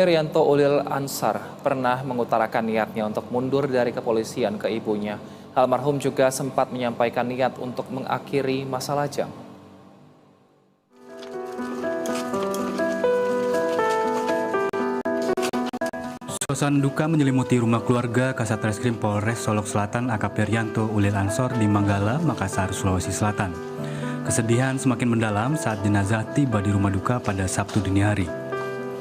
Rianto Ulil Ansar pernah mengutarakan niatnya untuk mundur dari kepolisian ke ibunya. Almarhum juga sempat menyampaikan niat untuk mengakhiri masa lajang. Suasana duka menyelimuti rumah keluarga Kasat Reskrim Polres Solok Selatan AKP Rianto Ulil Ansor di Manggala, Makassar, Sulawesi Selatan. Kesedihan semakin mendalam saat jenazah tiba di rumah duka pada Sabtu dini hari.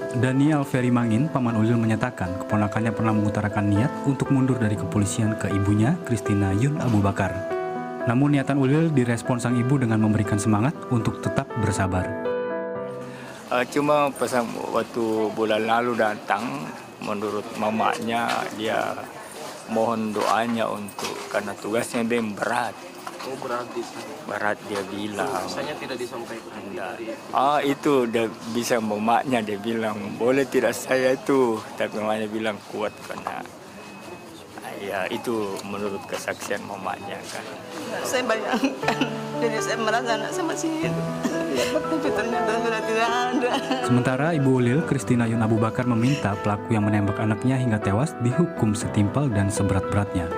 Daniel Ferry Mangin, paman Ulil menyatakan keponakannya pernah mengutarakan niat untuk mundur dari kepolisian ke ibunya, Christina Yun Abu Bakar. Namun niatan Ulil direspon sang ibu dengan memberikan semangat untuk tetap bersabar. Cuma pas waktu bulan lalu datang, menurut mamanya dia mohon doanya untuk karena tugasnya dia berat. Oh, berat di sana. Berat dia bilang. Rasanya tidak disampaikan. Itu dia bisa mamanya dia bilang boleh tidak saya itu, tapi mamanya bilang kuat karena ya itu menurut kesaksian mamanya kan. Saya bayangkan, jadi saya merasa anak saya masih hidup, tapi ternyata sudah tidak ada. Sementara Ibu Ulil, Christina Yun Abu Bakar meminta pelaku yang menembak anaknya hingga tewas dihukum setimpal dan seberat-beratnya.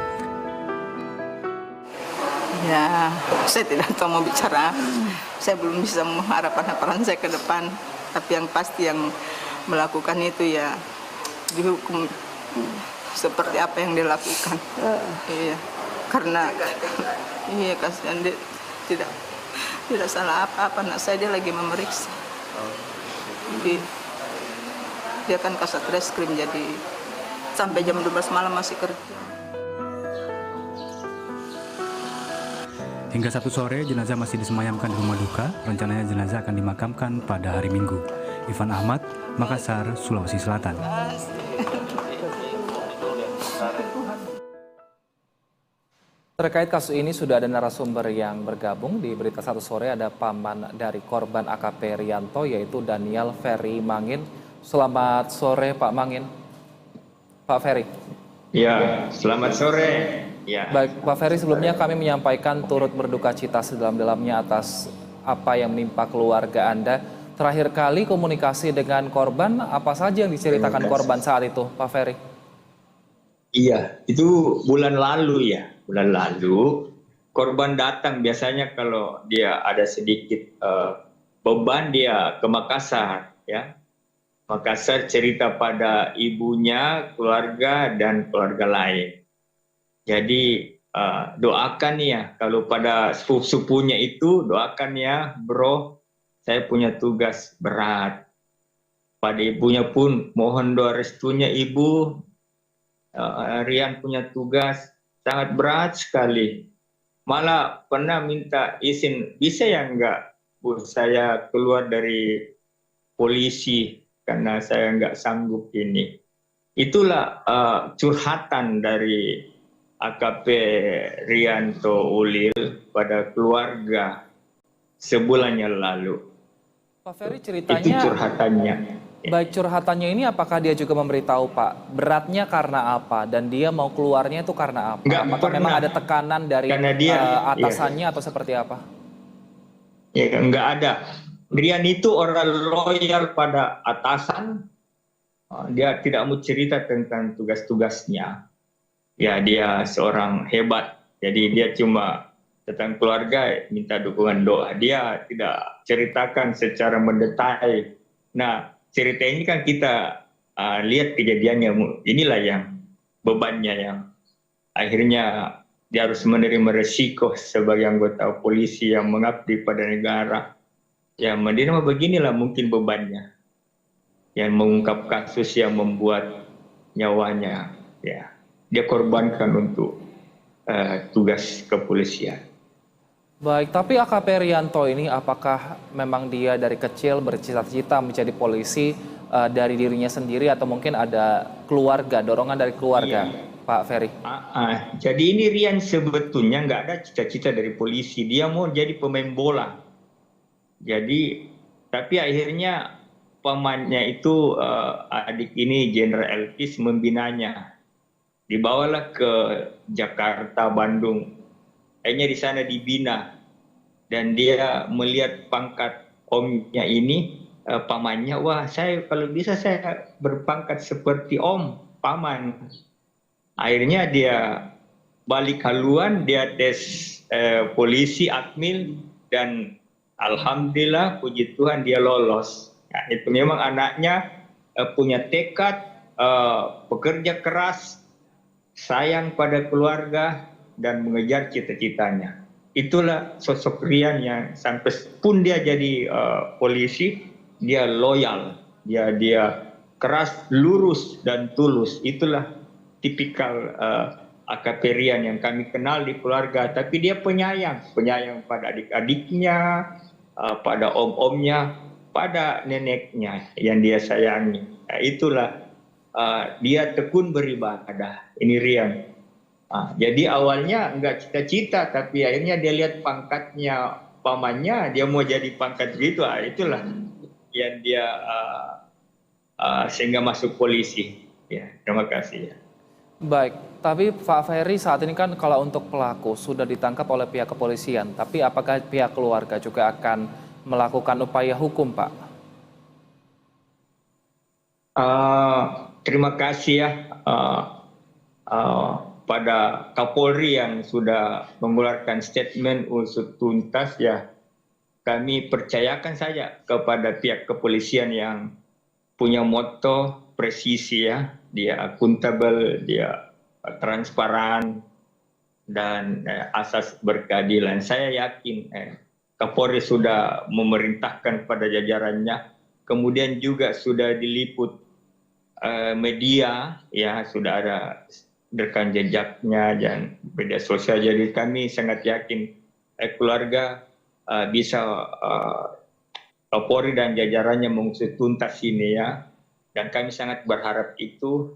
Ya, saya tidak tahu mau bicara. Saya belum bisa mengharapkan saya ke depan. Tapi yang pasti yang melakukan itu ya dihukum seperti apa yang dilakukan. Iya, karena iya kasihan dia tidak salah apa-apa. Anak saya dia lagi memeriksa. Dia kan Kasat Reskrim jadi sampai jam 12 malam masih kerja. Hingga Sabtu sore, jenazah masih disemayamkan di rumah duka. Rencananya jenazah akan dimakamkan pada hari Minggu. Ivan Ahmad, Makassar, Sulawesi Selatan. Terkait kasus ini sudah ada narasumber yang bergabung. Di Berita Satu Sore ada paman dari korban AKP Rianto yaitu Daniel Ferry Mangin. Selamat sore Pak Mangin. Pak Ferry. Ya, selamat sore. Ya. Baik, Pak Ferry, sebelumnya kami menyampaikan turut berduka cita sedalam-dalamnya atas apa yang menimpa keluarga Anda. Terakhir kali komunikasi dengan korban, apa saja yang diceritakan korban saat itu, Pak Ferry? Iya, itu bulan lalu ya. Bulan lalu, korban datang biasanya kalau dia ada sedikit beban dia ke Makassar. Ya. Makassar cerita pada ibunya, keluarga, dan keluarga lain. Jadi doakan ya, kalau pada sepupunya itu doakan ya bro, saya punya tugas berat. Pada ibunya pun mohon doa restunya ibu, Rian punya tugas sangat berat sekali. Malah pernah minta izin, bisa ya enggak Bu, saya keluar dari polisi karena saya enggak sanggup ini. Itulah curhatan dari AKP Rianto Ulil pada keluarga sebulan yang lalu. Pak Ferry, ceritanya itu curhatannya. Baik, curhatannya ini apakah dia juga memberitahu Pak beratnya karena apa dan dia mau keluarnya itu karena apa? Enggak Apakah pernah. memang ada tekanan dari atasannya atau seperti apa? Ya, enggak ada. Rian itu orang loyal pada atasan. Dia tidak mau cerita tentang tugas-tugasnya. Ya, dia seorang hebat. Jadi dia cuma tentang keluarga minta dukungan doa. Dia tidak ceritakan secara mendetail. Nah, cerita ini kan kita lihat kejadiannya. Inilah yang bebannya yang akhirnya dia harus menerima resiko sebagai anggota polisi yang mengabdi pada negara. Ya, menerima beginilah mungkin bebannya. Yang mengungkap kasus yang membuat nyawanya ya dia korbankan untuk tugas kepolisian. Baik, tapi AKP Rianto ini apakah memang dia dari kecil bercita-cita menjadi polisi dari dirinya sendiri atau mungkin ada keluarga, dorongan dari keluarga, iya. Pak Ferry? Jadi ini Rian sebetulnya nggak ada cita-cita dari polisi, dia mau jadi pemain bola. Jadi, tapi akhirnya pamannya itu adik ini Jenderal Elpis membinanya. Dibawalah ke Jakarta, Bandung. Akhirnya di sana dibina. Dan dia melihat pangkat omnya ini pamannya, wah saya kalau bisa saya berpangkat seperti om, paman. Akhirnya dia balik haluan, dia tes polisi, akmil, dan alhamdulillah puji Tuhan dia lolos. Nah, itu memang anaknya punya tekad, pekerja keras, sayang pada keluarga, dan mengejar cita-citanya. Itulah sosok Rian yang sampai pun dia jadi polisi, dia loyal, dia keras, lurus, dan tulus. Itulah tipikal AKP Rian yang kami kenal di keluarga. Tapi dia penyayang pada adik-adiknya, pada om-omnya, pada neneknya yang dia sayangi. Nah, itulah dia tekun beribadah. Ini Rian. Jadi awalnya enggak cita-cita, tapi akhirnya dia lihat pangkatnya pamannya, dia mau jadi pangkat gitu. Itulah yang dia sehingga masuk polisi. Ya, terima kasih. Baik, tapi Pak Ferry saat ini kan kalau untuk pelaku sudah ditangkap oleh pihak kepolisian, tapi apakah pihak keluarga juga akan melakukan upaya hukum, Pak? Terima kasih ya pada Kapolri yang sudah mengeluarkan statement usut tuntas ya. Kami percayakan saja kepada pihak kepolisian yang punya moto presisi ya, dia akuntabel, dia transparan, dan asas berkeadilan. Saya yakin Kapolri sudah memerintahkan pada jajarannya, kemudian juga sudah diliput media, ya sudah ada rekam jejaknya dan media sosial. Jadi kami sangat yakin keluarga bisa Kapolri dan jajarannya mengusut tuntas ini ya. Dan kami sangat berharap itu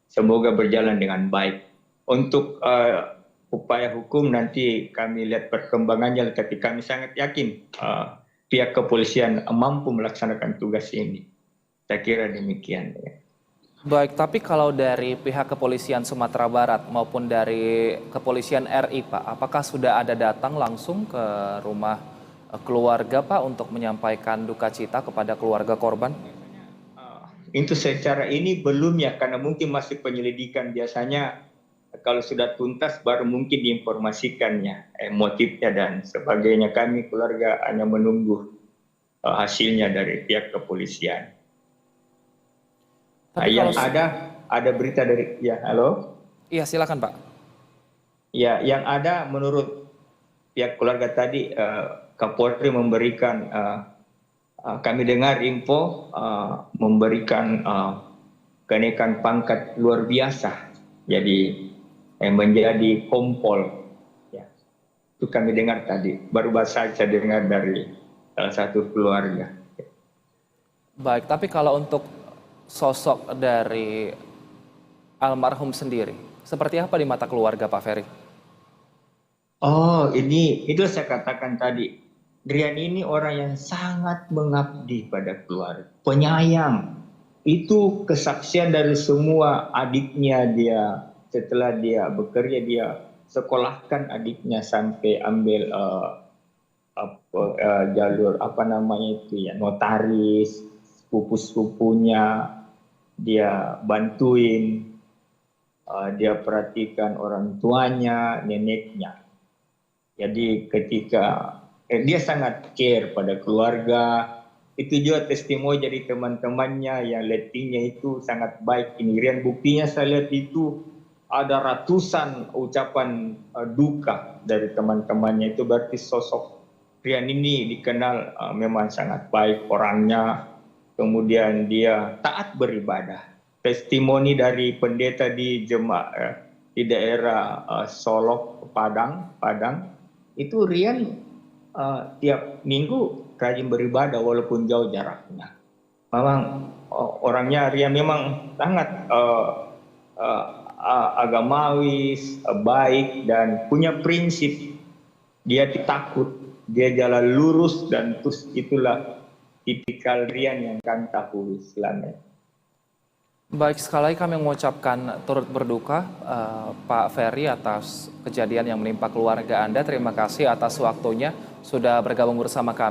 semoga berjalan dengan baik. Untuk upaya hukum nanti kami lihat perkembangannya, tapi kami sangat yakin pihak kepolisian mampu melaksanakan tugas ini. Saya kira demikian. Ya. Baik, tapi kalau dari pihak kepolisian Sumatera Barat maupun dari kepolisian RI, Pak, apakah sudah ada datang langsung ke rumah keluarga, Pak, untuk menyampaikan duka cita kepada keluarga korban? Itu secara ini belum ya, karena mungkin masih penyelidikan. Biasanya kalau sudah tuntas baru mungkin diinformasikannya, motifnya dan sebagainya. Kami keluarga hanya menunggu hasilnya dari pihak kepolisian. Yang ada berita dari, ya halo? Iya silakan Pak. Ya, yang ada menurut pihak keluarga tadi, Kapolri memberikan, kami dengar info, memberikan kenaikan pangkat luar biasa. Jadi menjadi kompol. Ya. Itu kami dengar tadi, baru saja saya dengar dari salah satu keluarga. Baik, tapi kalau untuk sosok dari almarhum sendiri, seperti apa di mata keluarga Pak Ferry? Oh, itu saya katakan tadi. Rian ini orang yang sangat mengabdi pada keluarga, penyayang. Itu kesaksian dari semua adiknya dia. Setelah dia bekerja, dia sekolahkan adiknya sampai ambil jalur notaris, sepupu-sepupunya. Dia bantuin, dia perhatikan orang tuanya, neneknya. Jadi ketika dia sangat care pada keluarga, itu juga testimoni dari teman-temannya yang ratingnya itu sangat baik. Ini Rian, buktinya saya lihat itu ada ratusan ucapan duka dari teman-temannya. Itu berarti sosok Rian ini dikenal memang sangat baik orangnya. Kemudian dia taat beribadah. Testimoni dari pendeta di jemaah di daerah Solok, Padang, itu Rian tiap minggu rajin beribadah walaupun jauh jaraknya. Memang orangnya Rian memang sangat agamawis, baik dan punya prinsip. Dia takut, dia jalan lurus dan terus itulah tipikal Rian yang kami tahu selama ini. Baik, sekali lagi kami mengucapkan turut berduka Pak Ferry atas kejadian yang menimpa keluarga Anda. Terima kasih atas waktunya sudah bergabung bersama kami.